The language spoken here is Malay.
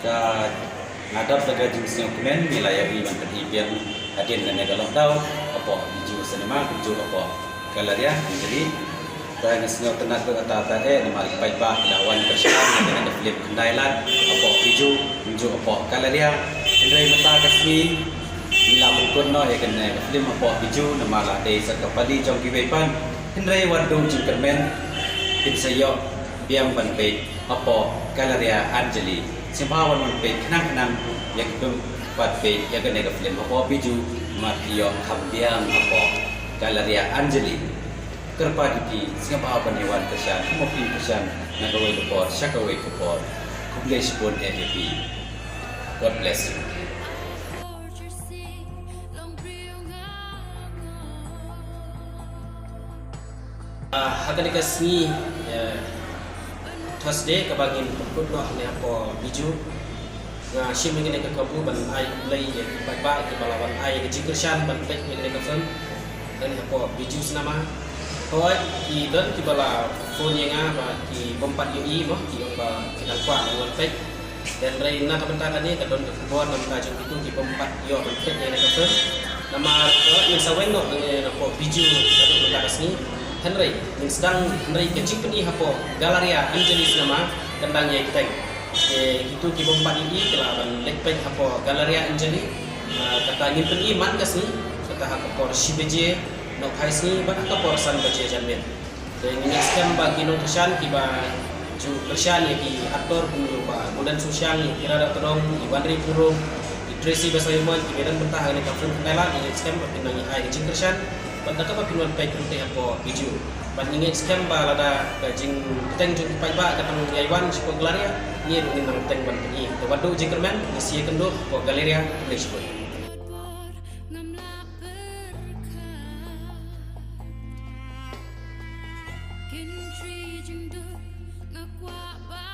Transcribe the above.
ka ngadap daga jenis dokumen nilai yang iban ketipian hadian dan kalau tahu apa biju sinema biju apa galaria jadi tanya senyo tenaga kata nama pai-pai lawan persyaratan dengan film kendailan apa biju apa galaria indrai mata kasmi ila pun no ya kena film apa biju nama la desa kapali jong kiwepan indrai wadu jingkermen pinsayo biang banpe apa galaria Anjali simpawan banpe kenang-kenang yang banpe yang kena film apa biju matiyo kambiang apa galaria Anjali kerpadi siapa paniwan kesan mopi kesan nagawai lepor syakawai kepor kubless pun happy. God bless you. Hagan kasni Thursday kabagin pagkut no ne apo biju nga shiming ne kakabu ban ai lay ba ke balawan ai ke jikrshan ban pek ne ka fam dan apo biju senama Koi ki don ki bala phone yang ba ki bompat yo i mo ki ba kinal kwa ngon pek dan rai na kabenta ni ka don ka bon nam ta jong itu ki bompat yo ban pek ne ka fam nama yang sawen no ne apo biju ka don ka kasni Henry, yang sedang Henry kecil ni hapo Galeria Anjali nama kendangnya kita. Itu kibom padi ini kelaban lekpen hapo Galeria Anjali kata ngimpen iman kas ni kata hapo Shibeje no kais ni ban hapo san baje janmen. Dan ini sekarang bagi no kesan kiba ju kesan ya ki aktor dulu ba modern sosial ni kira ada terong Iwan Ripurung Tracy Basayuman kibedan bertahan ni kafun Thailand ini sekarang pinangi ai kecil kesan Banda ka papinuan pay kunti apo biju. Bandingin scam ba lada kajing teng jung pay ba katang yaiwan si Galeria ni rungin nang teng ban ni. Tawadu jingkerman ni siya kendo po Galeria Lisbon. Kintree jing du ngakwa ba